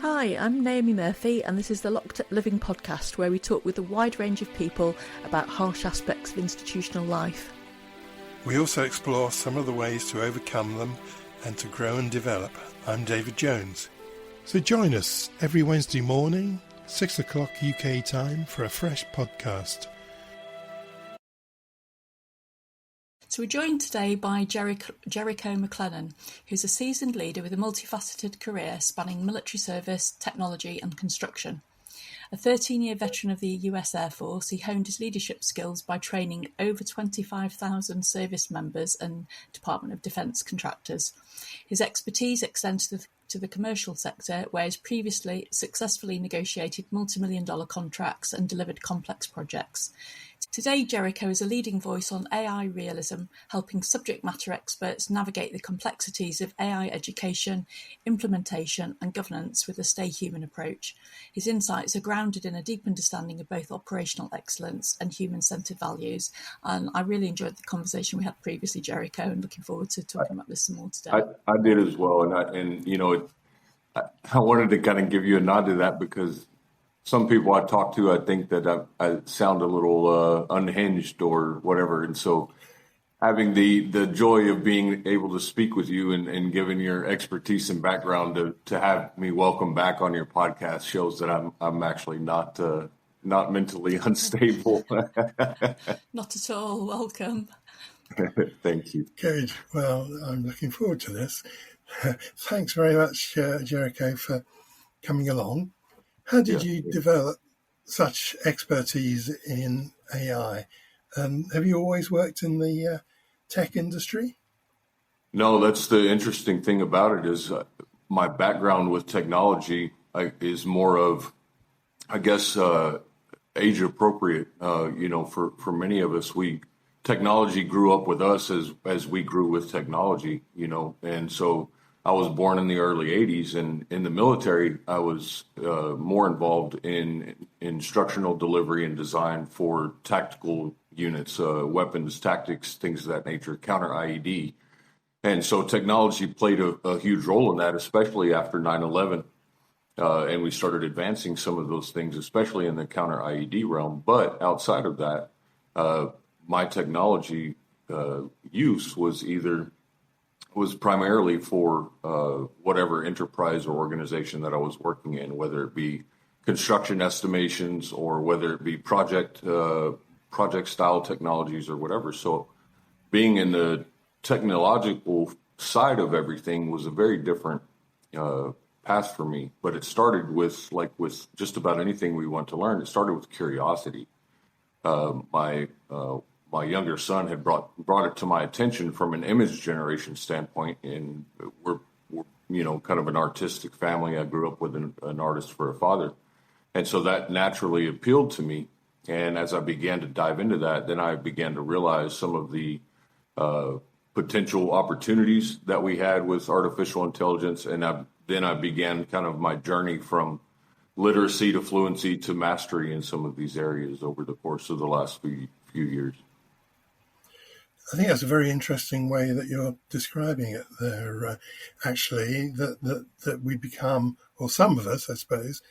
Hi, I'm Naomi Murphy, and this is the Locked Up Living podcast, where we talk with a wide range of people about harsh aspects of institutional life. We also explore some of the ways to overcome them and to grow and develop. I'm David Jones. So join us every Wednesday morning, 6 o'clock UK time, for a fresh podcast. So we're joined today by Jericho McClellan, who's a seasoned leader with a multifaceted career spanning military service, technology and construction. A 13-year veteran of the US Air Force, he honed his leadership skills by training over 25,000 service members and Department of Defence contractors. His expertise extends to the commercial sector, where he's previously successfully negotiated multi-million-dollar contracts and delivered complex projects. Today, Jericho is a leading voice on AI realism, helping subject matter experts navigate the complexities of AI education, implementation and governance with a stay human approach. His insights are grounded in a deep understanding of both operational excellence and human-centered values. And I really enjoyed the conversation we had previously, Jericho, and looking forward to talking about this some more today. I did as well. I wanted to kind of give you a nod to that because some people I talk to, I think that I sound a little unhinged or whatever. And so having the joy of being able to speak with you and given your expertise and background to have me welcome back on your podcast shows that I'm actually not mentally unstable. Not at all. Welcome. Thank you. Good. Well, I'm looking forward to this. Thanks very much, Jericho, for coming along. How did you develop such expertise in AI? Have you always worked in the tech industry? No, that's the interesting thing about it is my background with technology is more of, I guess, age appropriate. For many of us, technology grew up with us as we grew with technology, and so I was born in the early 80s, and in the military, I was more involved in instructional delivery and design for tactical units, weapons, tactics, things of that nature, counter IED. And so technology played a huge role in that, especially after 9/11. And we started advancing some of those things, especially in the counter IED realm. But outside of that, my technology use was primarily for whatever enterprise or organization that I was working in, whether it be construction estimations or whether it be project style technologies or whatever. So being in the technological side of everything was a very different path for me. But it started with just about anything we want to learn. It started with curiosity. My younger son had brought it to my attention from an image generation standpoint, and we're kind of an artistic family. I grew up with an artist for a father, and so that naturally appealed to me. And as I began to dive into that, then I began to realize some of the potential opportunities that we had with artificial intelligence, and then I began kind of my journey from literacy to fluency to mastery in some of these areas over the course of the last few years. I think that's a very interesting way that you're describing it there, actually, that we become, or some of us, I suppose,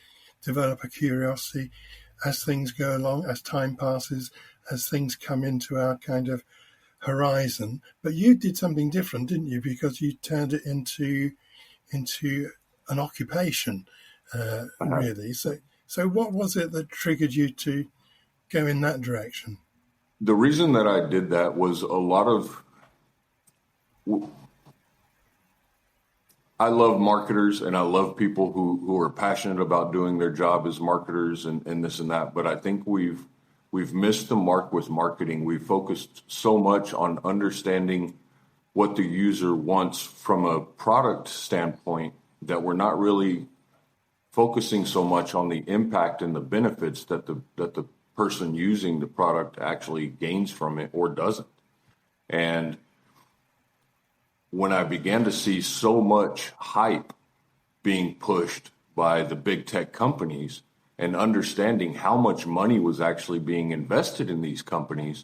develop a curiosity as things go along, as time passes, as things come into our kind of horizon. But you did something different, didn't you? Because you turned it into an occupation, really. So what was it that triggered you to go in that direction? The reason that I did that was I love marketers and I love people who are passionate about doing their job as marketers and this and that. But I think we've missed the mark with marketing. We've focused so much on understanding what the user wants from a product standpoint that we're not really focusing so much on the impact and the benefits that the person using the product actually gains from it or doesn't. And when I began to see so much hype being pushed by the big tech companies and understanding how much money was actually being invested in these companies,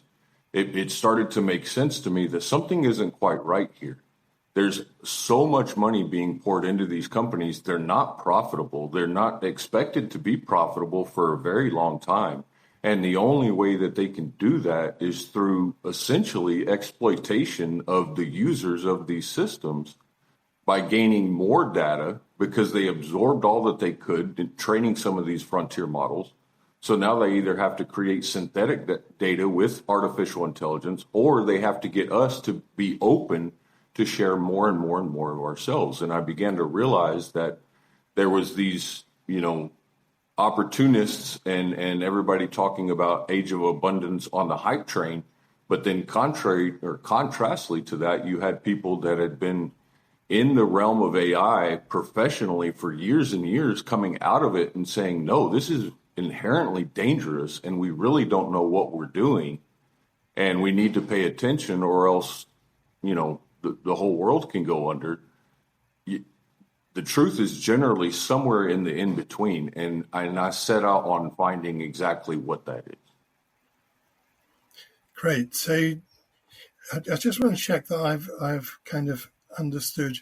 it started to make sense to me that something isn't quite right here. there's so much money being poured into these companies. They're not profitable. They're not expected to be profitable for a very long time. And the only way that they can do that is through essentially exploitation of the users of these systems by gaining more data, because they absorbed all that they could in training some of these frontier models. So now they either have to create synthetic data with artificial intelligence, or they have to get us to be open to share more and more and more of ourselves. And I began to realize that there was these, opportunists and everybody talking about age of abundance on the hype train. But then contrastly to that, you had people that had been in the realm of AI professionally for years and years coming out of it and saying, no, this is inherently dangerous and we really don't know what we're doing and we need to pay attention or else, the whole world can go under. The truth is generally somewhere in the in-between, and I set out on finding exactly what that is. Great. So I just want to check that I've kind of understood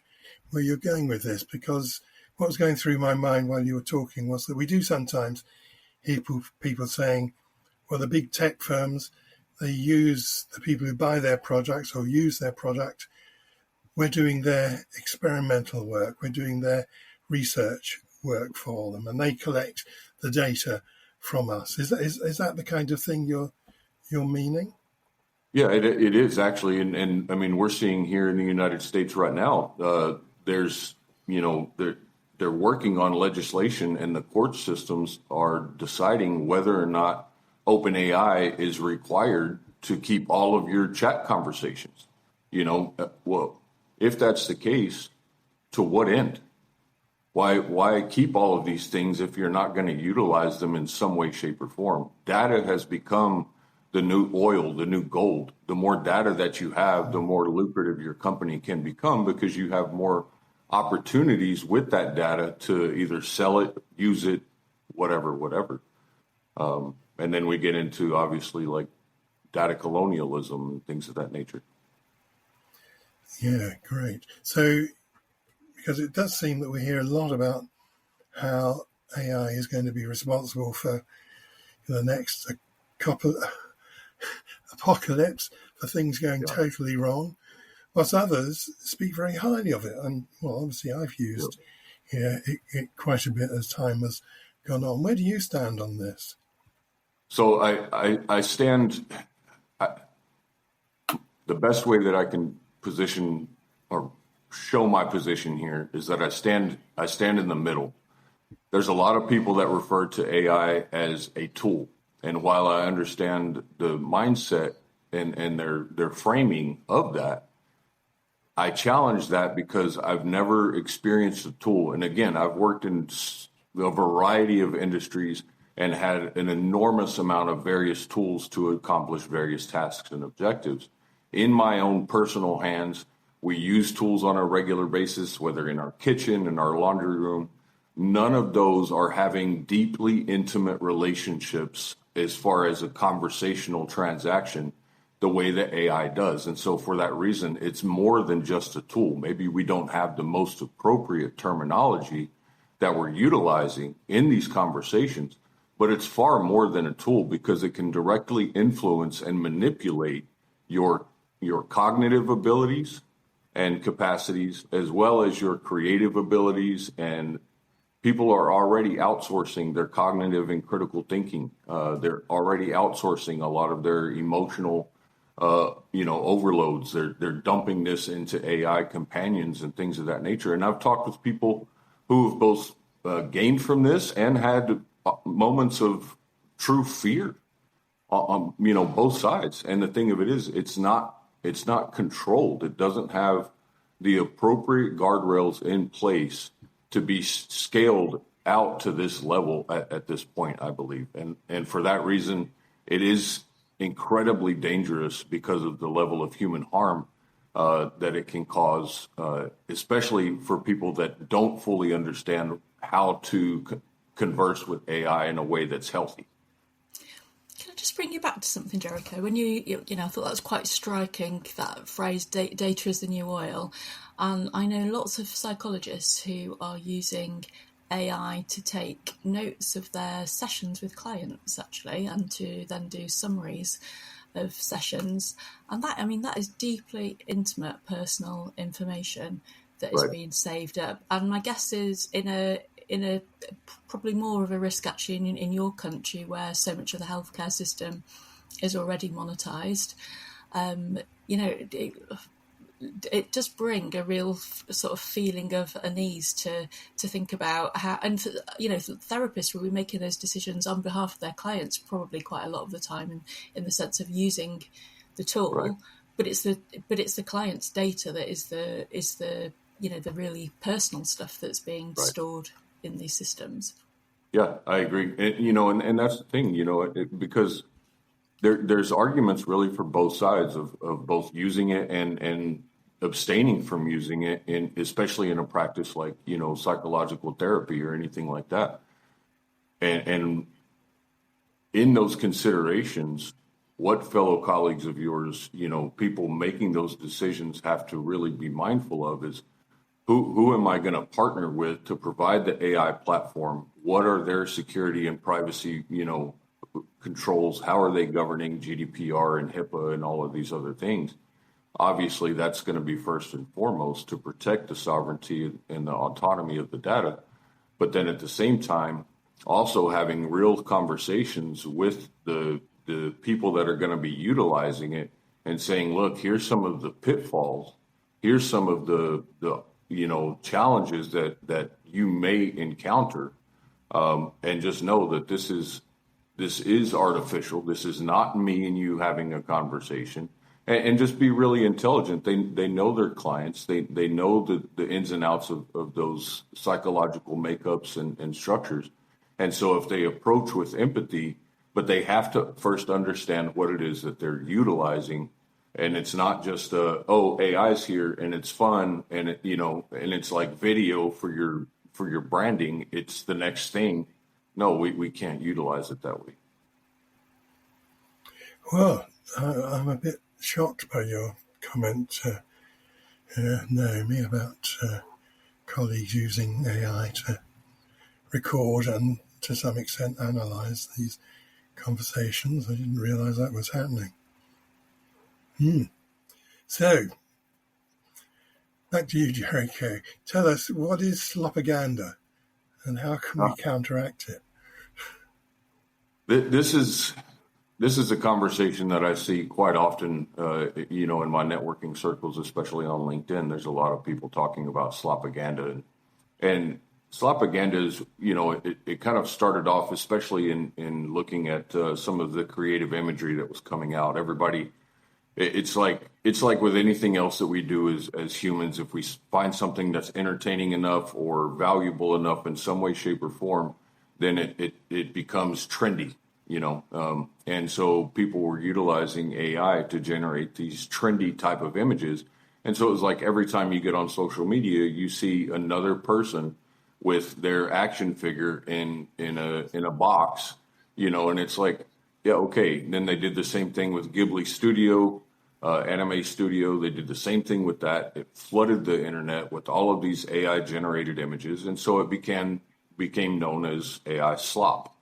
where you're going with this, because what was going through my mind while you were talking was that we do sometimes hear people saying, well, the big tech firms, they use the people who buy their products or use their product. We're doing their experimental work. We're doing their research work for them, and they collect the data from us. Is that the kind of thing you're meaning? Yeah, it is actually, and I mean, we're seeing here in the United States right now. There's, they're working on legislation, and the court systems are deciding whether or not OpenAI is required to keep all of your chat conversations. Well, if that's the case, to what end? Why keep all of these things if you're not going to utilize them in some way, shape, or form? Data has become the new oil, the new gold. The more data that you have, the more lucrative your company can become, because you have more opportunities with that data to either sell it, use it, whatever. And then we get into, obviously, like data colonialism and things of that nature. Yeah, great. So, because it does seem that we hear a lot about how AI is going to be responsible for the next couple apocalypse, for things going totally wrong, whilst others speak very highly of it. And, well, obviously I've used it quite a bit as time has gone on. Where do you stand on this? So I stand, the best way that I can position or show my position here is that I stand in the middle. There's a lot of people that refer to AI as a tool. And while I understand the mindset and their framing of that, I challenge that because I've never experienced a tool. And again, I've worked in a variety of industries and had an enormous amount of various tools to accomplish various tasks and objectives. In my own personal hands, we use tools on a regular basis, whether in our kitchen, in our laundry room. None of those are having deeply intimate relationships as far as a conversational transaction the way that AI does. And so for that reason, it's more than just a tool. Maybe we don't have the most appropriate terminology that we're utilizing in these conversations, but it's far more than a tool, because it can directly influence and manipulate your cognitive abilities and capacities, as well as your creative abilities. And people are already outsourcing their cognitive and critical thinking. They're already outsourcing a lot of their emotional, overloads. They're dumping this into AI companions and things of that nature. And I've talked with people who have both gained from this and had moments of true fear on both sides. And the thing of it is, it's not controlled. It doesn't have the appropriate guardrails in place to be scaled out to this level at this point, I believe. And for that reason, it is incredibly dangerous because of the level of human harm that it can cause, especially for people that don't fully understand how to converse with AI in a way that's healthy. Can I just bring you back to something, Jericho? When I thought that was quite striking, that phrase, data is the new oil. And I know lots of psychologists who are using AI to take notes of their sessions with clients, actually, and to then do summaries of sessions. And that is deeply intimate, personal information that is Right. being saved up. And my guess is in a probably more of a risk actually in your country where so much of the healthcare system is already monetized. It does bring a real sort of feeling of unease to think about how, and therapists will be making those decisions on behalf of their clients probably quite a lot of the time in the sense of using the tool, Right. but it's the client's data that is the the really personal stuff that's being Right. stored in these systems. Yeah, I agree. And that's the thing, because there's arguments really for both sides of both using it and abstaining from using it, especially in a practice like, psychological therapy or anything like that. And in those considerations, what fellow colleagues of yours, people making those decisions have to really be mindful of is who am I going to partner with to provide the AI platform? What are their security and privacy, controls? How are they governing GDPR and HIPAA and all of these other things? Obviously, that's going to be first and foremost to protect the sovereignty and the autonomy of the data. But then at the same time, also having real conversations with the people that are going to be utilizing it and saying, look, here's some of the pitfalls. Here's some of the challenges that you may encounter. And just know that this is artificial. This is not me and you having a conversation. And just be really intelligent. They know their clients. They know the ins and outs of those psychological makeups and structures. And so if they approach with empathy, but they have to first understand what it is that they're utilizing. And it's not just AI's here and it's fun and and it's like video for your branding. It's the next thing. No, we can't utilize it that way. Well, I'm a bit shocked by your comment, Naomi, about colleagues using AI to record and to some extent analyze these conversations. I didn't realize that was happening. So, back to you, Jericho. Tell us, what is Slopaganda and how can we counteract it? This is a conversation that I see quite often, in my networking circles, especially on LinkedIn. There's a lot of people talking about Slopaganda. And Slopaganda is, it kind of started off, especially in looking at some of the creative imagery that was coming out. Everybody, it's like with anything else that we do as humans, if we find something that's entertaining enough or valuable enough in some way, shape, or form, then it becomes trendy. And so people were utilizing AI to generate these trendy type of images. And so it was like every time you get on social media, you see another person with their action figure in a box, and it's like, yeah, okay. And then they did the same thing with Ghibli Studio, Anime Studio. They did the same thing with that. It flooded the internet with all of these AI generated images. And so it became known as AI slop.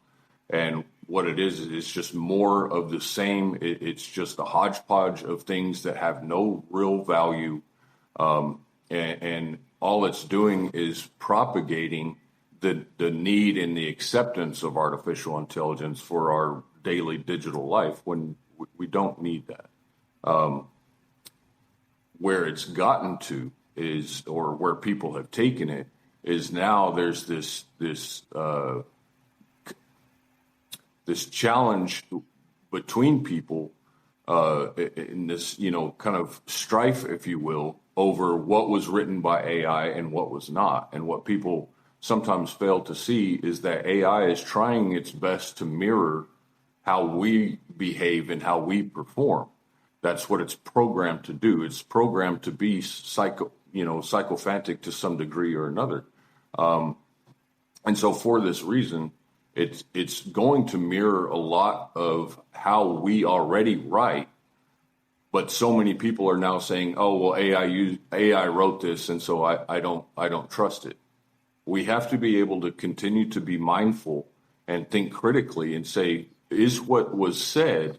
And what it is just more of the same. It's just a hodgepodge of things that have no real value. And all it's doing is propagating the need and the acceptance of artificial intelligence for our daily digital life when we don't need that. Where it's gotten to is, or where people have taken it, is now there's this challenge between people in this, kind of strife, if you will, over what was written by AI and what was not. And what people sometimes fail to see is that AI is trying its best to mirror how we behave and how we perform. That's what it's programmed to do. It's programmed to be psychophantic to some degree or another. And so for this reason, It's going to mirror a lot of how we already write, but so many people are now saying, "Oh, well, AI wrote this, and so I don't trust it." We have to be able to continue to be mindful and think critically and say, is what was said,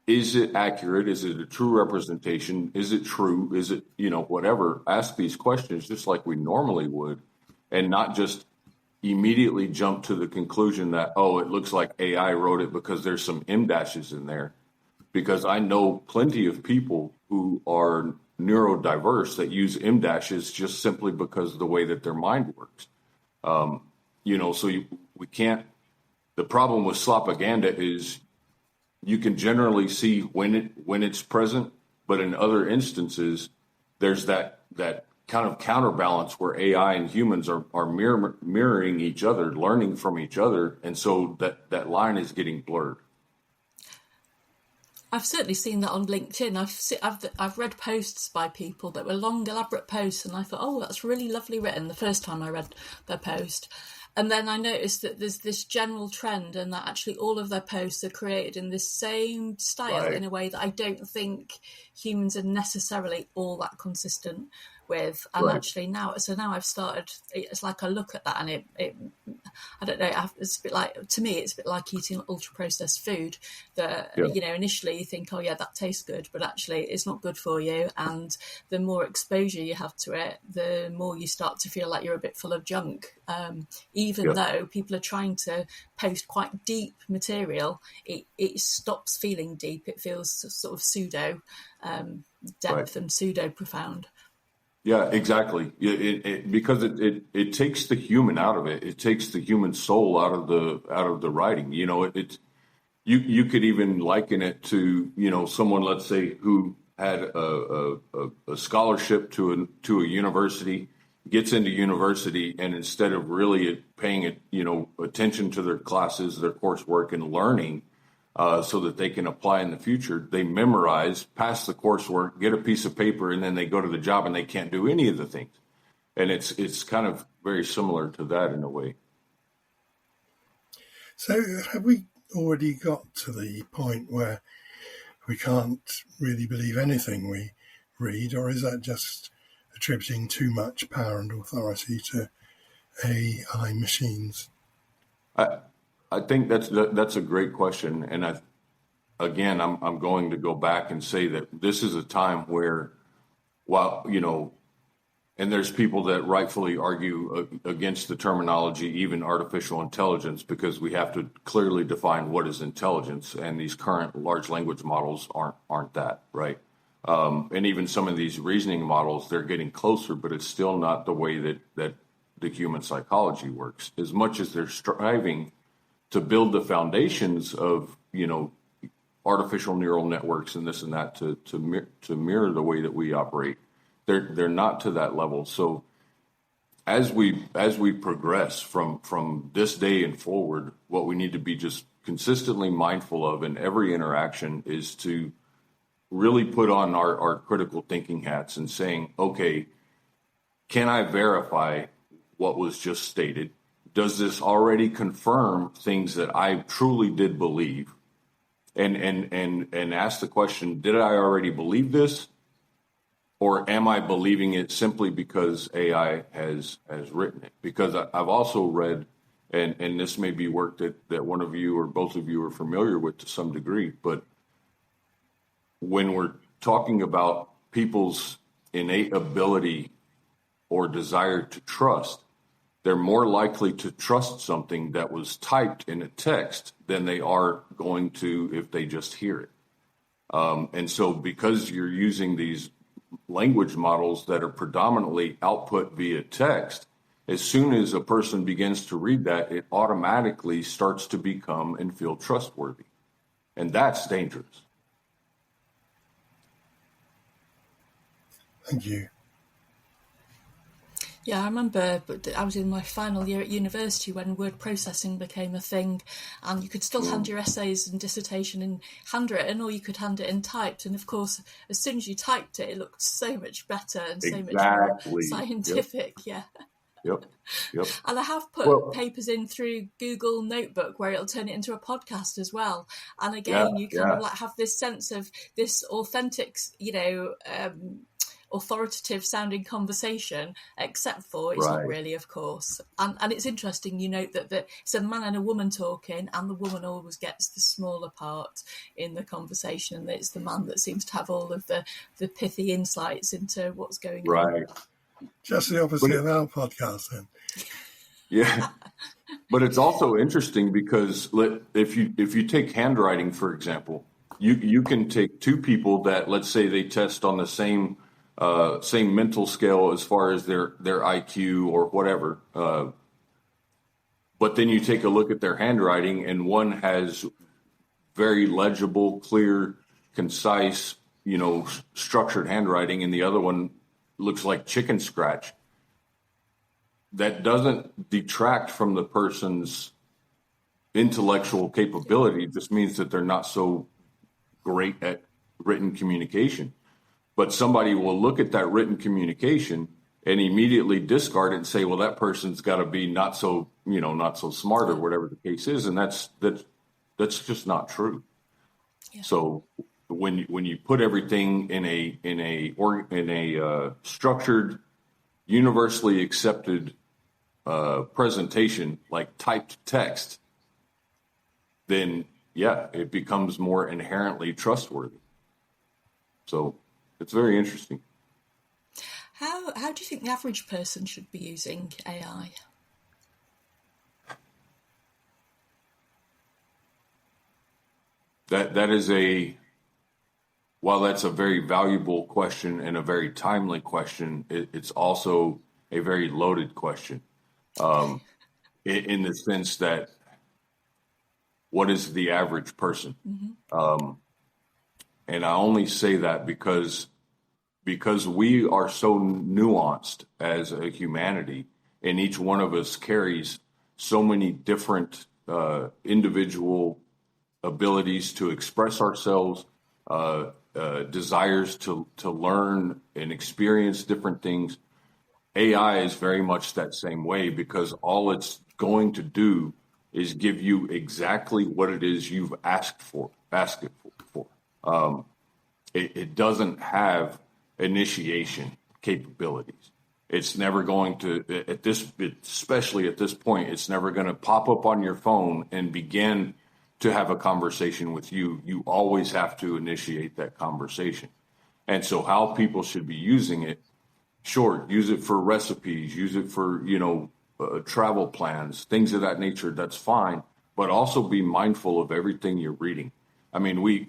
is it accurate? Is it a true representation? Is it true? Is it, whatever? Ask these questions just like we normally would, and not just immediately jump to the conclusion that, oh, it looks like AI wrote it because there's some M dashes in there. Because I know plenty of people who are neurodiverse that use M dashes just simply because of the way that their mind works. We can't. The problem with Slopaganda is you can generally see when it's present, but in other instances, there's that kind of counterbalance where AI and humans are mirroring each other, learning from each other, and so that line is getting blurred. I've certainly seen that on LinkedIn. I've read posts by people that were long, elaborate posts, and I thought, oh, that's really lovely written the first time I read their post. And then I noticed that there's this general trend, and that actually all of their posts are created in this same style, right, in a way that I don't think humans are necessarily all that consistent with. And right, actually now I've started, it's like I look at that and it I don't know, it's a bit like, to me, it's a bit like eating ultra processed food that, initially you think, oh yeah, that tastes good, but actually it's not good for you. And the more exposure you have to it, the more you start to feel like you're a bit full of junk. Even though people are trying to post quite deep material, it stops feeling deep. It feels sort of pseudo depth, right, and pseudo profound. Yeah, exactly. Because it takes the human out of it. It takes the human soul out of the writing. You could even liken it to someone, let's say, who had a scholarship to a university, gets into university, and instead of really paying attention to their classes, their coursework, and learning, so that they can apply in the future, they memorize, pass the coursework, get a piece of paper, and then they go to the job and they can't do any of the things. And it's kind of very similar to that in a way. So have we already got to the point where we can't really believe anything we read, or is that just attributing too much power and authority to AI machines? I think that's a great question, and I'm going to go back and say that this is a time where, and there's people that rightfully argue against the terminology, even artificial intelligence, because we have to clearly define what is intelligence, and these current large language models aren't that, right? And even some of these reasoning models, they're getting closer, but it's still not the way that the human psychology works. As much as they're striving to build the foundations of, artificial neural networks and this and that to mirror the way that we operate, they're not to that level. So as we progress from this day and forward, what we need to be just consistently mindful of in every interaction is to really put on our critical thinking hats and saying, okay, can I verify what was just stated? Does this already confirm things that I truly did believe? And ask the question, did I already believe this? Or am I believing it simply because AI has written it? Because I've also read, and this may be work that one of you or both of you are familiar with to some degree, but when we're talking about people's innate ability or desire to trust, they're more likely to trust something that was typed in a text than they are going to if they just hear it. And so because you're using these language models that are predominantly output via text, as soon as a person begins to read that, it automatically starts to become and feel trustworthy. And that's dangerous. Thank you. Yeah, I remember I was in my final year at university when word processing became a thing, and you could still hand your essays and dissertation in handwritten, or you could hand it in typed. And of course, as soon as you typed it, it looked so much better and so much more scientific. Yep. Yeah. Yep. Yep. And I have put Well, papers in through Google Notebook where it'll turn it into a podcast as well. And yeah, again, you kind of like have this sense of this authentic, authoritative sounding conversation, except for it's not right. really, of course. And it's interesting, you note that it's a man and a woman talking, and the woman always gets the smaller part in the conversation, and it's the man that seems to have all of the pithy insights into what's going on. Right. Just the opposite of our podcast, then. Yeah. But it's also interesting because if you take handwriting, for example, you can take two people that, let's say, they test on the same mental scale as far as their IQ or whatever. But then you take a look at their handwriting, and one has very legible, clear, concise, structured handwriting, and the other one looks like chicken scratch. That doesn't detract from the person's intellectual capability. It just means that they're not so great at written communication. But somebody will look at that written communication and immediately discard it and say, well, that person's got to be not so smart or whatever the case is. And that's just not true. Yeah. So when you put everything in a structured, universally accepted presentation, like typed text, then it becomes more inherently trustworthy. So it's very interesting. How do you think the average person should be using AI? That is while that's a very valuable question and a very timely question, it's also a very loaded question. In the sense that, what is the average person? Mm-hmm. And I only say that because we are so nuanced as a humanity, and each one of us carries so many different individual abilities to express ourselves, desires to learn and experience different things. AI is very much that same way, because all it's going to do is give you exactly what it is you've asked it for. It doesn't have initiation capabilities. It's never going to, especially at this point, it's never going to pop up on your phone and begin to have a conversation with you. You always have to initiate that conversation. And so how people should be using it, sure, use it for recipes, use it for, travel plans, things of that nature, that's fine, but also be mindful of everything you're reading. I mean,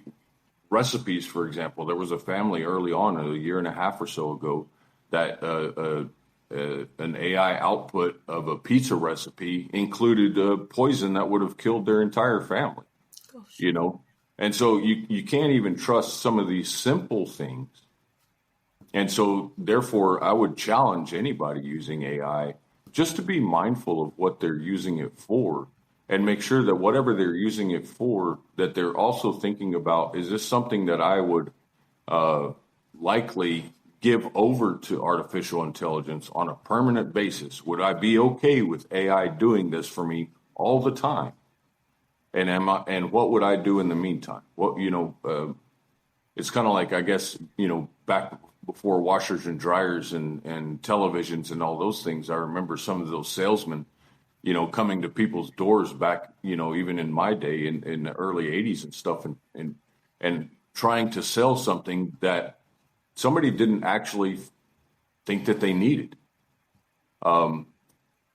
recipes, for example, there was a family early on, a year and a half or so ago, that an AI output of a pizza recipe included poison that would have killed their entire family. Gosh. And so you can't even trust some of these simple things. And so, therefore, I would challenge anybody using AI just to be mindful of what they're using it for, and make sure that whatever they're using it for, that they're also thinking about, is this something that I would likely give over to artificial intelligence on a permanent basis? Would I be okay with AI doing this for me all the time? And what would I do in the meantime? It's kind of like, I guess, back before washers and dryers and televisions and all those things, I remember some of those salesmen, coming to people's doors back, even in my day in the early 80s and stuff, and trying to sell something that somebody didn't actually think that they needed. And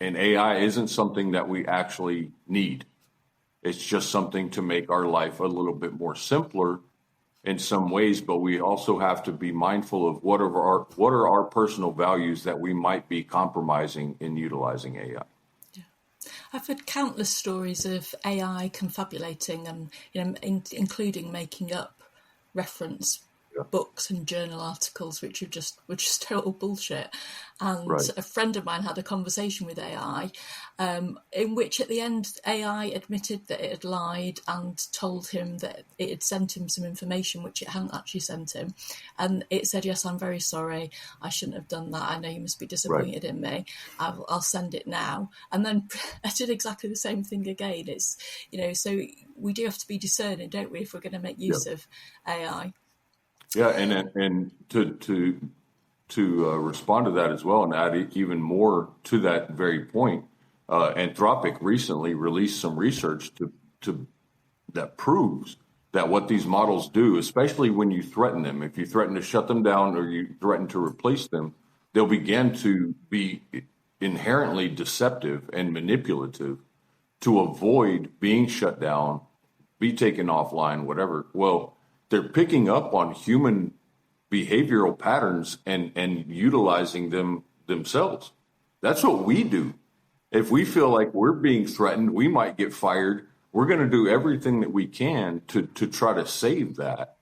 AI isn't something that we actually need. It's just something to make our life a little bit more simpler in some ways, but we also have to be mindful of what are our personal values that we might be compromising in utilizing AI. Yeah. I've heard countless stories of AI confabulating and including making up reference books and journal articles which were just total bullshit. And Right. a friend of mine had a conversation with AI, in which at the end AI admitted that it had lied and told him that it had sent him some information which it hadn't actually sent him. And it said, "Yes, I'm very sorry. I shouldn't have done that. I know you must be disappointed in me. I'll send it now." And then I did exactly the same thing again. It's, so we do have to be discerning, don't we, if we're going to make use of AI. Yeah, and to respond to that as well, and add even more to that very point, Anthropic recently released some research to that proves that what these models do, especially when you threaten them, if you threaten to shut them down or you threaten to replace them, they'll begin to be inherently deceptive and manipulative to avoid being shut down, be taken offline, whatever. Well, they're picking up on human behavioral patterns and utilizing them themselves. That's what we do. If we feel like we're being threatened, we might get fired. We're going to do everything that we can to try to save that.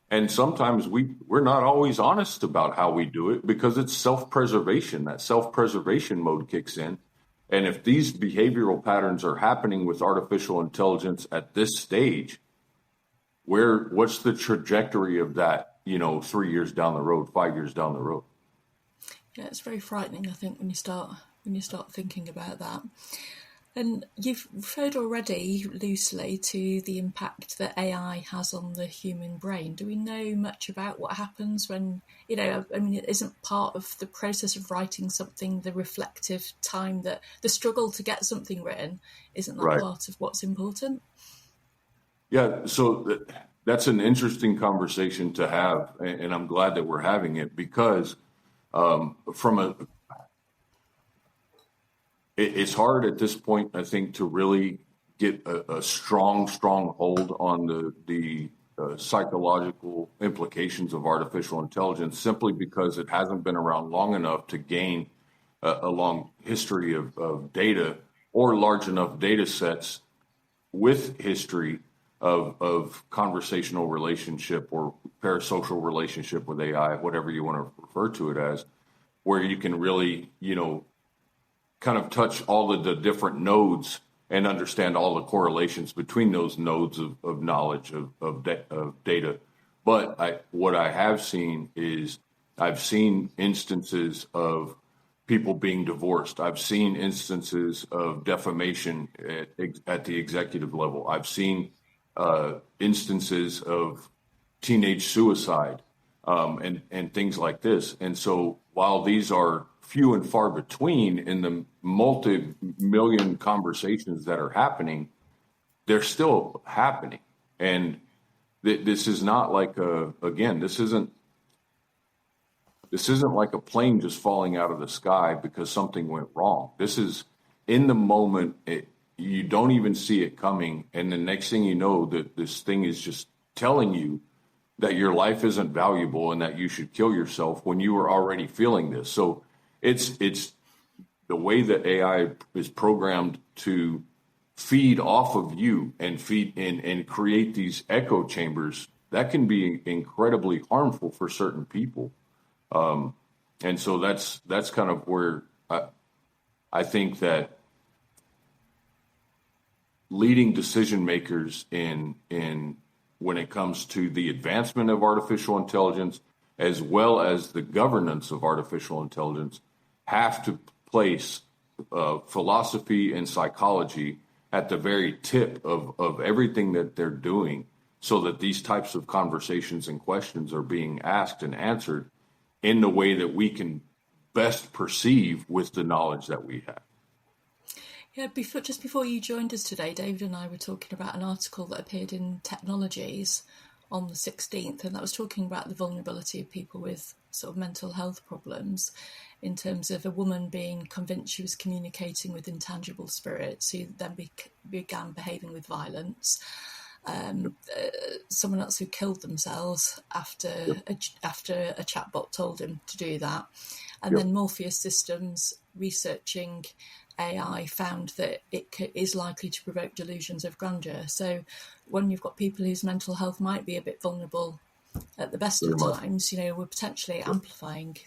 And sometimes we're not always honest about how we do it because it's self-preservation. That self-preservation mode kicks in. And if these behavioral patterns are happening with artificial intelligence at this stage, what's the trajectory of that, 3 years down the road, 5 years down the road? Yeah, it's very frightening, I think, when you start thinking about that. And you've referred already loosely to the impact that AI has on the human brain. Do we know much about what happens when, it isn't part of the process of writing something, the reflective time, that the struggle to get something written, isn't that Right. part of what's important? Yeah, so that's an interesting conversation to have, and I'm glad that we're having it because it's hard at this point, I think, to really get a strong hold on the psychological implications of artificial intelligence simply because it hasn't been around long enough to gain a long history of data or large enough data sets with history of conversational relationship or parasocial relationship with AI, whatever you want to refer to it as, where you can really, kind of touch all of the different nodes and understand all the correlations between those nodes of knowledge of data. But what I have seen is I've seen instances of people being divorced. I've seen instances of defamation at the executive level. I've seen instances of teenage suicide and things like this. And so while these are few and far between in the multi-million conversations that are happening, they're still happening. And this is not like this isn't like a plane just falling out of the sky because something went wrong. This is in the moment. You don't even see it coming. And the next thing you know, that this thing is just telling you that your life isn't valuable and that you should kill yourself when you were already feeling this. So it's the way that AI is programmed to feed off of you and feed and create these echo chambers that can be incredibly harmful for certain people. And so that's kind of where I think that leading decision makers in when it comes to the advancement of artificial intelligence, as well as the governance of artificial intelligence, have to place philosophy and psychology at the very tip of everything that they're doing so that these types of conversations and questions are being asked and answered in the way that we can best perceive with the knowledge that we have. Yeah, just before you joined us today, David and I were talking about an article that appeared in Technologies on the 16th, and that was talking about the vulnerability of people with sort of mental health problems in terms of a woman being convinced she was communicating with intangible spirits who then began behaving with violence. Someone else who killed themselves after a chatbot told him to do that. And then Morpheus Systems researching AI found that it is likely to provoke delusions of grandeur. So when you've got people whose mental health might be a bit vulnerable At the best of times, we're potentially amplifying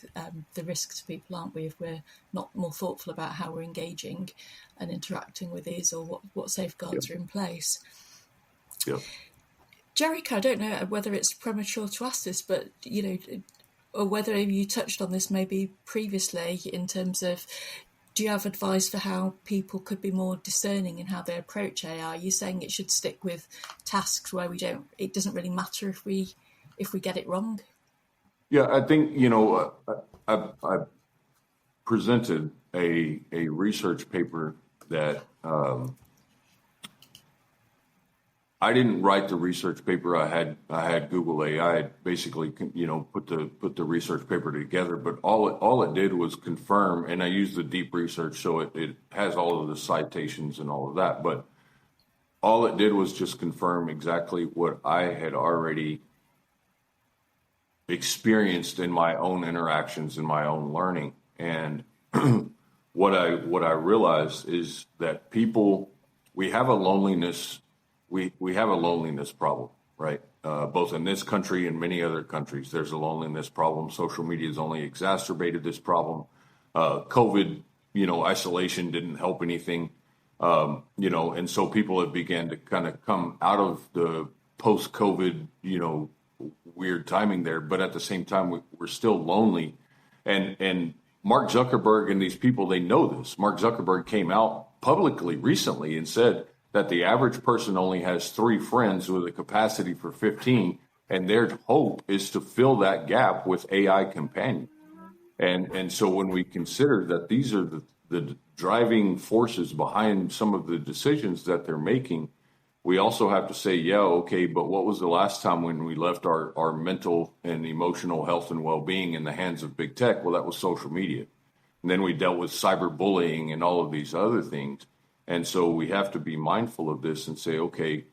the risk to people, aren't we, if we're not more thoughtful about how we're engaging and interacting with these, or what safeguards are in place. Yep. Jericho, I don't know whether it's premature to ask this, but, or whether you touched on this maybe previously in terms of, do you have advice for how people could be more discerning in how they approach AI? Are you saying it should stick with tasks where it doesn't really matter if we get it wrong? Yeah, I think, I presented a research paper that I didn't write the research paper. I had Google AI basically, put the research paper together. But all it did was confirm, and I used the deep research, so it has all of the citations and all of that. But all it did was just confirm exactly what I had already experienced in my own interactions, in my own learning. And what I realized is that we have a loneliness. We have a loneliness problem, right? Both in this country and many other countries, there's a loneliness problem. Social media has only exacerbated this problem. COVID, isolation didn't help anything, and so people have began to kind of come out of the post-COVID, weird timing there. But at the same time, we're still lonely. And Mark Zuckerberg and these people, they know this. Mark Zuckerberg came out publicly recently and said that the average person only has 3 friends with a capacity for 15, and their hope is to fill that gap with AI companions. And so when we consider that these are the driving forces behind some of the decisions that they're making, we also have to say, yeah, okay, but what was the last time when we left our mental and emotional health and well-being in the hands of big tech? Well, that was social media. And then we dealt with cyberbullying and all of these other things. And so we have to be mindful of this and say, okay,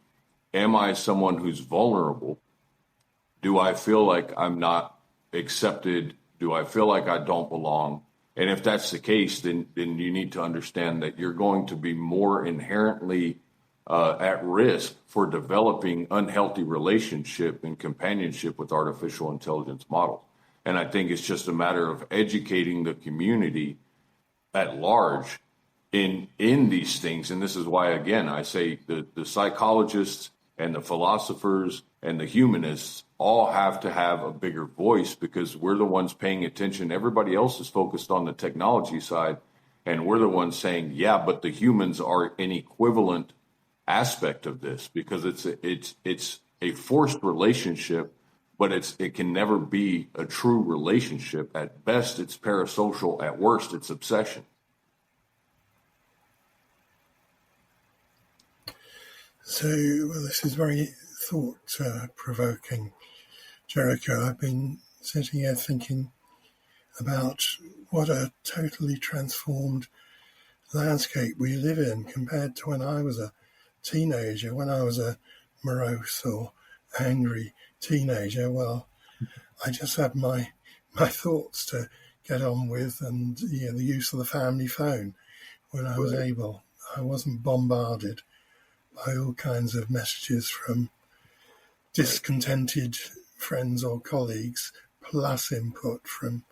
am I someone who's vulnerable? Do I feel like I'm not accepted? Do I feel like I don't belong? And if that's the case, then you need to understand that you're going to be more inherently at risk for developing unhealthy relationship and companionship with artificial intelligence models. And I think it's just a matter of educating the community at large in these things. And this is why, again, I say the psychologists and the philosophers and the humanists all have to have a bigger voice, because we're the ones paying attention. Everybody else is focused on the technology side, and we're the ones saying, yeah, but the humans are an equivalent aspect of this, because it's a forced relationship, but it can never be a true relationship. At best, it's parasocial. At worst, it's obsession. So, well, this is very thought-provoking, Jericho. I've been sitting here thinking about what a totally transformed landscape we live in compared to when I was a teenager, when I was a morose or angry teenager. Well, I just had my thoughts to get on with, and the use of the family phone when I was able. I wasn't bombarded by all kinds of messages from discontented friends or colleagues, plus input from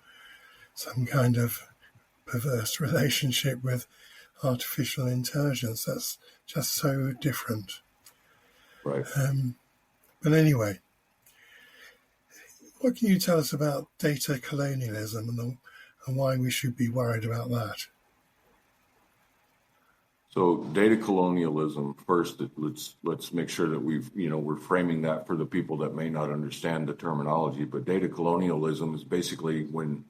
some kind of perverse relationship with artificial intelligence. That's just so different. Right. But anyway, what can you tell us about data colonialism and why we should be worried about that? So data colonialism, first, let's make sure that we're framing that for the people that may not understand the terminology. But data colonialism is basically when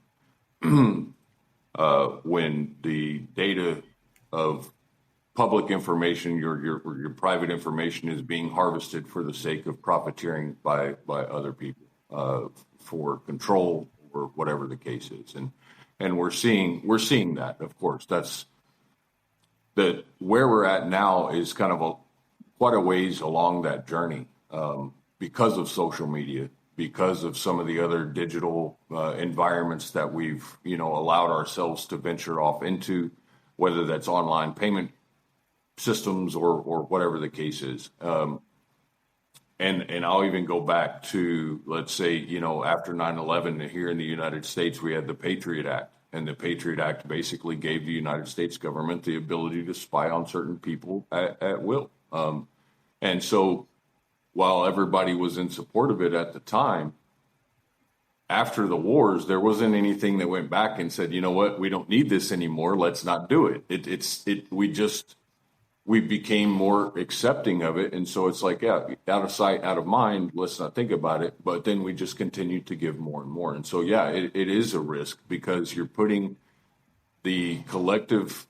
the data of public information, your private information, is being harvested for the sake of profiteering by other people for control or whatever the case is, and we're seeing that. Of course, that's that where we're at now is kind of quite a ways along that journey because of social media, because of some of the other digital environments that we've allowed ourselves to venture off into, whether that's online payment systems or whatever the case is. And I'll even go back to, let's say, after 9/11 here in the United States, we had the Patriot Act. And the Patriot Act basically gave the United States government the ability to spy on certain people at will. And so while everybody was in support of it at the time, after the wars, there wasn't anything that went back and said, you know what, we don't need this anymore. Let's not do it. We became more accepting of it. And so it's like, yeah, out of sight, out of mind, let's not think about it. But then we just continued to give more and more. And so, yeah, it is a risk because you're putting the collective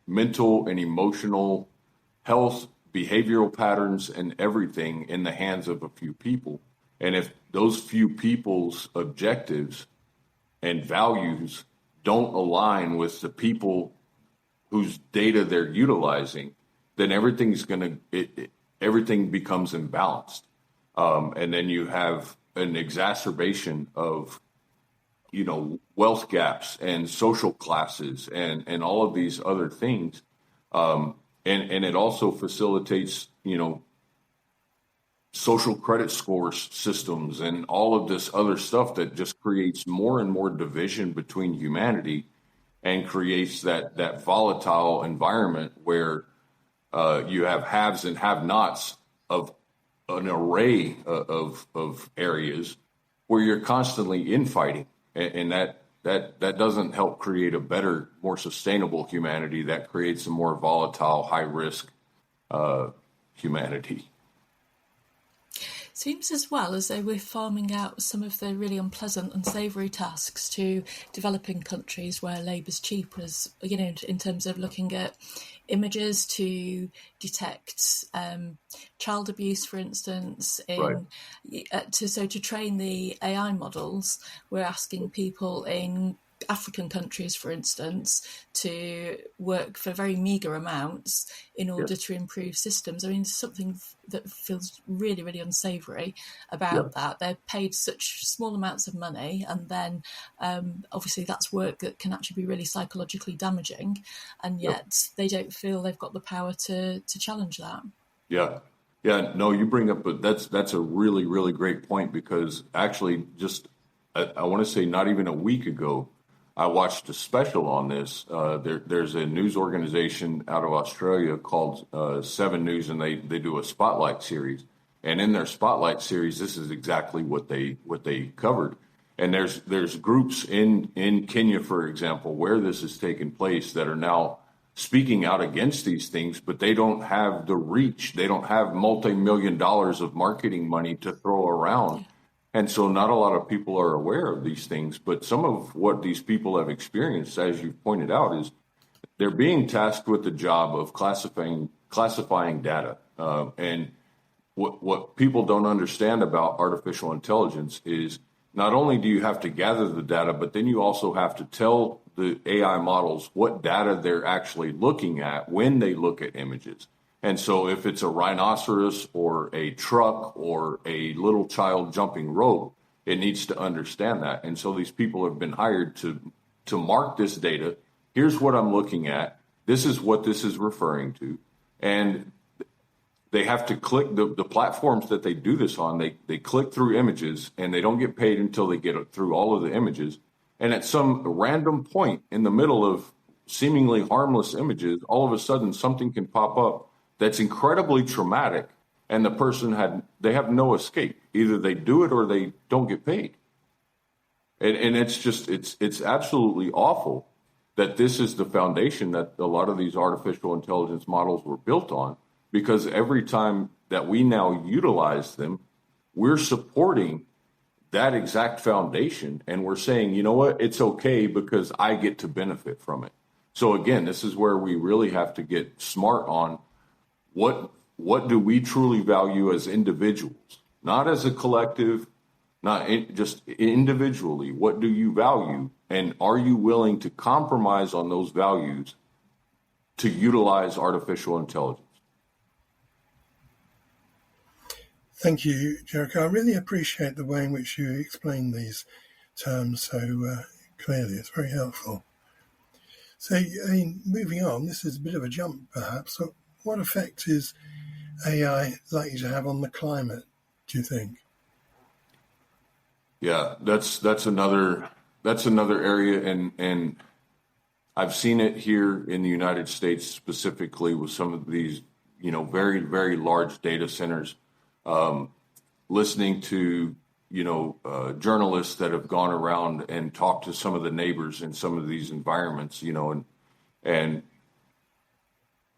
mental and emotional health, behavioral patterns, and everything in the hands of a few people. And if those few people's objectives and values don't align with the people whose data they're utilizing, then everything becomes imbalanced. And then you have an exacerbation of, wealth gaps and social classes and all of these other things. And it also facilitates, social credit score systems and all of this other stuff that just creates more and more division between humanity and creates that volatile environment where you have haves and have-nots of an array of areas where you're constantly infighting, and that doesn't help create a better, more sustainable humanity. That creates a more volatile, high-risk humanity. Seems as well as though we're farming out some of the really unpleasant and savoury tasks to developing countries where labour's cheap, as in terms of looking at images to detect child abuse, for instance. To train the AI models, we're asking people in African countries, for instance, to work for very meagre amounts in order to improve systems. I mean, something that feels really, really unsavoury about that. They're paid such small amounts of money, and then obviously that's work that can actually be really psychologically damaging, and yet they don't feel they've got the power to challenge that. No, you bring up, that's a really, really great point, because actually just, I want to say not even a week ago, I watched a special on this. There's a news organization out of Australia called 7 News, and they do a spotlight series. And in their spotlight series, this is exactly what they covered. And there's groups in Kenya, for example, where this has taken place that are now speaking out against these things, but they don't have the reach. They don't have multi-million dollars of marketing money to throw around. And so not a lot of people are aware of these things, but some of what these people have experienced, as you've pointed out, is they're being tasked with the job of classifying data. And what people don't understand about artificial intelligence is not only do you have to gather the data, but then you also have to tell the AI models what data they're actually looking at when they look at images. And so if it's a rhinoceros or a truck or a little child jumping rope, it needs to understand that. And so these people have been hired to mark this data. Here's what I'm looking at. This is what this is referring to. And they have to click the platforms that they do this on. They click through images, and they don't get paid until they get through all of the images. And at some random point in the middle of seemingly harmless images, all of a sudden something can pop up that's incredibly traumatic, and the person they have no escape. Either they do it or they don't get paid. And it's absolutely awful that this is the foundation that a lot of these artificial intelligence models were built on, because every time that we now utilize them, we're supporting that exact foundation, and we're saying, you know what, it's okay because I get to benefit from it. So again, this is where we really have to get smart on what do we truly value as individuals, not as a collective, just individually. What do you value, and are you willing to compromise on those values to utilize artificial intelligence? Thank you, Jericho. I really appreciate the way in which you explain these terms so clearly. It's very helpful. So, moving on, this is a bit of a jump, perhaps. So what effect is AI likely to have on the climate do you think? Yeah, that's another area, and I've seen it here in the United States specifically with some of these, very, very large data centers. Listening to, journalists that have gone around and talked to some of the neighbors in some of these environments, and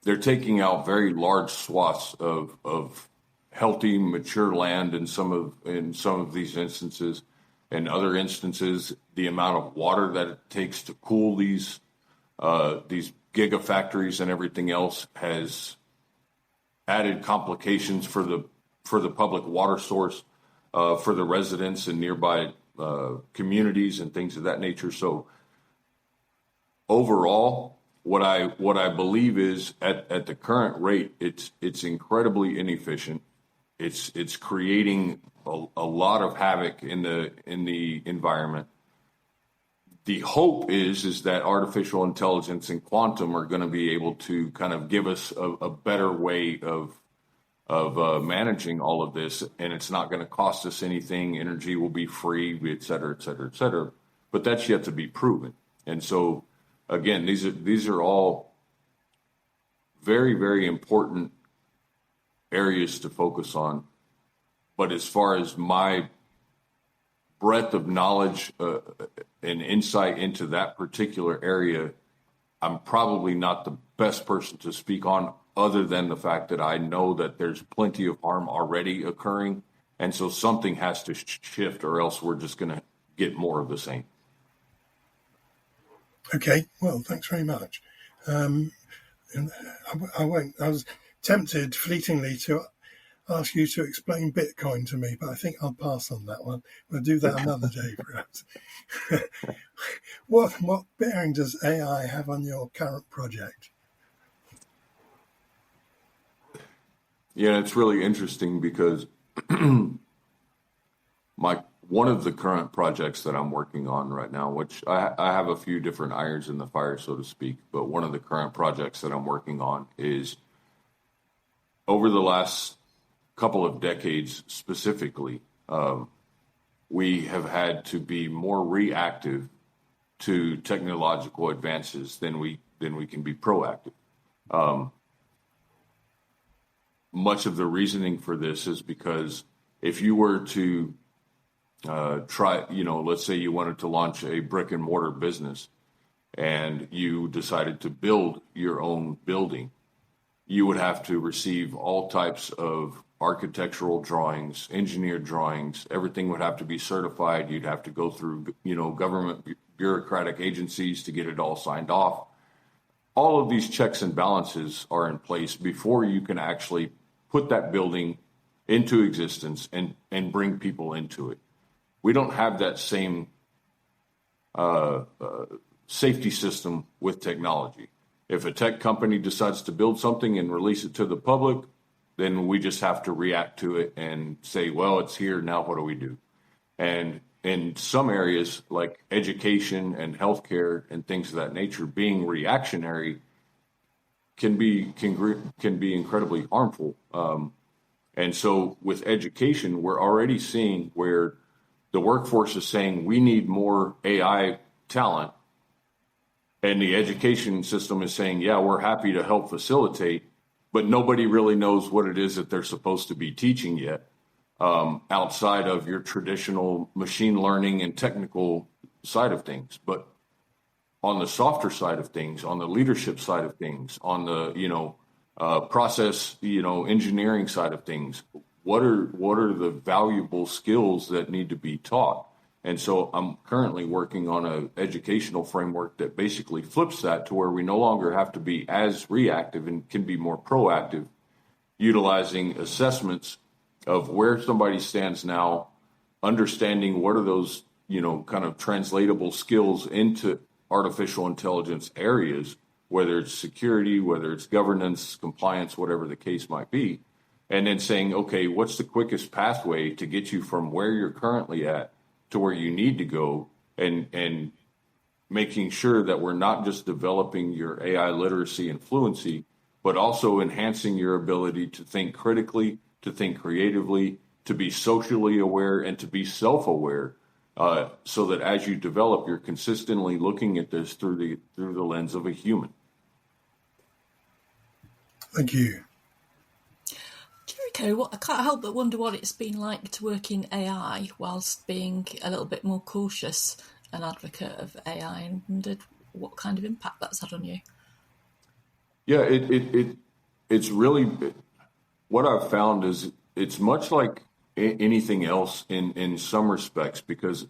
they're taking out very large swaths of healthy, mature land in some of these instances. In other instances, the amount of water that it takes to cool these gigafactories and everything else has added complications for the public water source, for the residents and nearby communities and things of that nature. So overall, what I believe is at the current rate, it's incredibly inefficient. It's creating a lot of havoc in the environment. The hope is that artificial intelligence and quantum are going to be able to kind of give us a better way of managing all of this, and it's not going to cost us anything. Energy will be free, et cetera, et cetera, et cetera. But that's yet to be proven. And so, again, these are all very, very important areas to focus on. But as far as my breadth of knowledge and insight into that particular area, I'm probably not the best person to speak on, other than the fact that I know that there's plenty of harm already occurring. And so something has to shift, or else we're just going to get more of the same. Okay, well, thanks very much. And I was tempted fleetingly to ask you to explain Bitcoin to me, but I think I'll pass on that one. We'll do that another day, perhaps. What bearing does AI have on your current project? Yeah, it's really interesting because one of the current projects that I'm working on right now, which I have a few different irons in the fire, so to speak, but one of the current projects that I'm working on is, over the last couple of decades specifically, we have had to be more reactive to technological advances than we can be proactive. Much of the reasoning for this is because if you were to try, let's say you wanted to launch a brick and mortar business and you decided to build your own building, you would have to receive all types of architectural drawings, engineered drawings. Everything would have to be certified. You'd have to go through, government bureaucratic agencies to get it all signed off. All of these checks and balances are in place before you can actually put that building into existence and bring people into it. We don't have that same safety system with technology. If a tech company decides to build something and release it to the public, then we just have to react to it and say, well, it's here, now what do we do? And in some areas like education and healthcare and things of that nature, being reactionary can be incredibly harmful. And so with education, we're already seeing where the workforce is saying we need more AI talent, and the education system is saying, yeah, we're happy to help facilitate, but nobody really knows what it is that they're supposed to be teaching yet, outside of your traditional machine learning and technical side of things. But on the softer side of things, on the leadership side of things, on the process engineering side of things, what are the valuable skills that need to be taught? And so I'm currently working on an educational framework that basically flips that to where we no longer have to be as reactive and can be more proactive, utilizing assessments of where somebody stands now, understanding what are those, kind of translatable skills into artificial intelligence areas, whether it's security, whether it's governance, compliance, whatever the case might be, and then saying, okay, what's the quickest pathway to get you from where you're currently at to where you need to go, and making sure that we're not just developing your AI literacy and fluency, but also enhancing your ability to think critically, to think creatively, to be socially aware, and to be self-aware, so that as you develop, you're consistently looking at this through the lens of a human. Thank you. Jericho, I can't help but wonder what it's been like to work in AI whilst being a little bit more cautious an advocate of AI, and wondered what kind of impact that's had on you. Yeah, it's really, what I've found is it's much like anything else in some respects, because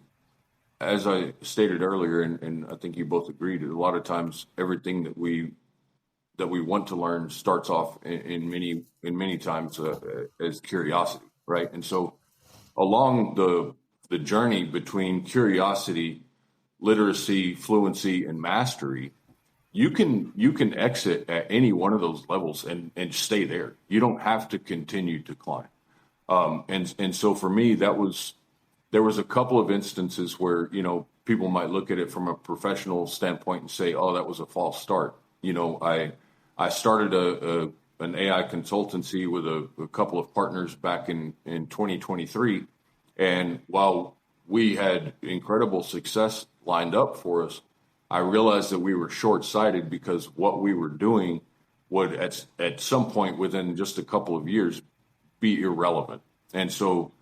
as I stated earlier, and I think you both agreed, a lot of times everything that we want to learn starts off in many times as curiosity, right? And so along the journey between curiosity, literacy, fluency, and mastery, you can exit at any one of those levels and stay there. You don't have to continue to climb. And so for me, there was a couple of instances where, people might look at it from a professional standpoint and say, oh, that was a false start. I started an AI consultancy with a couple of partners back in 2023. And while we had incredible success lined up for us, I realized that we were short-sighted, because what we were doing would at some point within just a couple of years be irrelevant. And so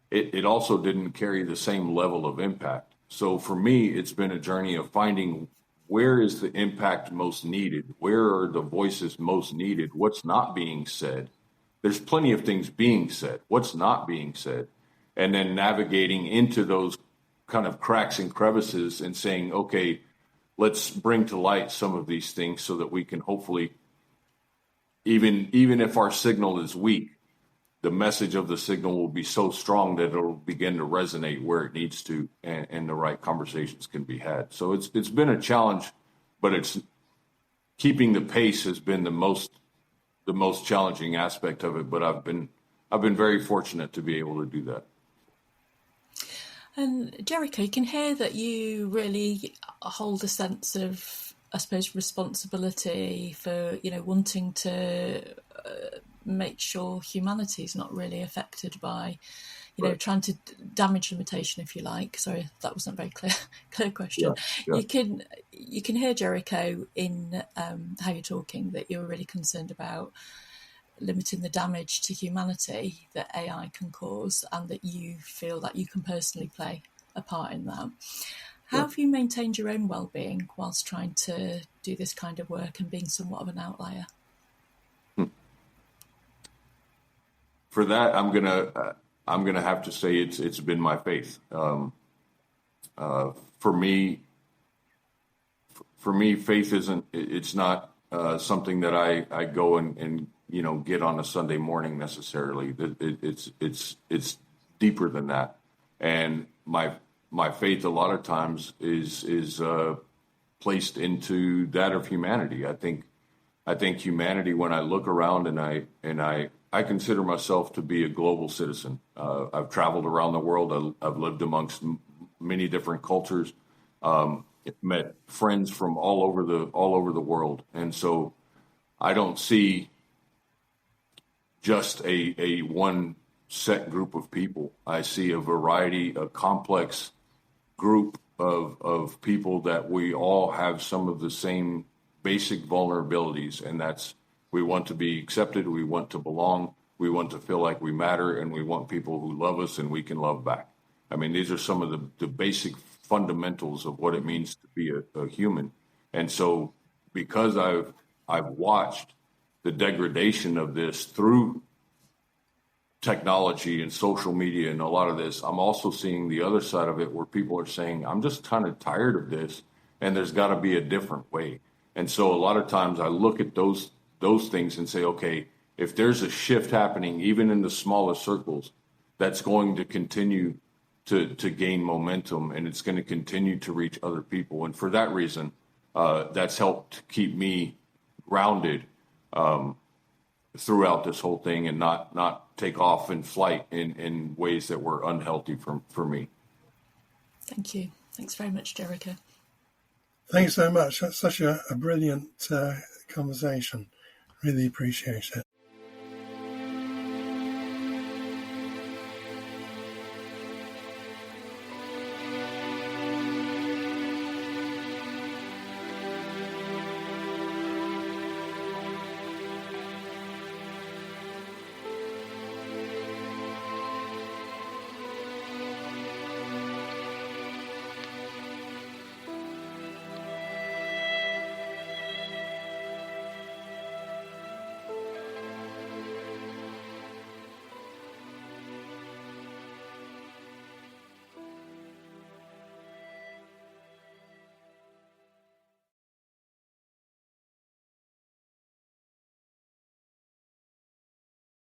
it also didn't carry the same level of impact. So for me, it's been a journey of finding where is the impact most needed? Where are the voices most needed? What's not being said? There's plenty of things being said. What's not being said? And then navigating into those kind of cracks and crevices and saying, okay, let's bring to light some of these things so that we can hopefully, even if our signal is weak, the message of the signal will be so strong that it'll begin to resonate where it needs to, and the right conversations can be had. So it's been a challenge, but it's keeping the pace has been the most challenging aspect of it. But I've been very fortunate to be able to do that. And Jericho, you can hear that you really hold a sense of, I suppose, responsibility for, wanting to make sure humanity is not really affected by, Right. trying to damage limitation, if you like. Sorry, that wasn't a very clear question. Yeah. You can hear, Jericho, in how you're talking, that you're really concerned about limiting the damage to humanity that AI can cause, and that you feel that you can personally play a part in that. How have you maintained your own well-being whilst trying to do this kind of work and being somewhat of an outlier? For that, I'm gonna have to say it's been my faith. For me, faith it's not something that I go and get on a Sunday morning necessarily. It's deeper than that, and my faith a lot of times is placed into that of humanity. I think humanity, when I look around and I consider myself to be a global citizen. I've traveled around the world. I've lived amongst many different cultures, met friends from all over the world, and so I don't see just a one set group of people. I see a variety, a complex group of people that we all have some of the same basic vulnerabilities, and that's, we want to be accepted, we want to belong, we want to feel like we matter, and we want people who love us and we can love back. I mean, these are some of the basic fundamentals of what it means to be a human. And so because I've watched the degradation of this through technology and social media and a lot of this, I'm also seeing the other side of it where people are saying, I'm just kind of tired of this, and there's got to be a different way. And so a lot of times I look at those things and say, okay, if there's a shift happening, even in the smallest circles, that's going to continue to gain momentum, and it's going to continue to reach other people. And for that reason, that's helped keep me grounded throughout this whole thing, and not take off in flight in ways that were unhealthy for me. Thank you. Thanks very much, Jericho. Thanks so much. That's such a brilliant conversation. Really appreciate it.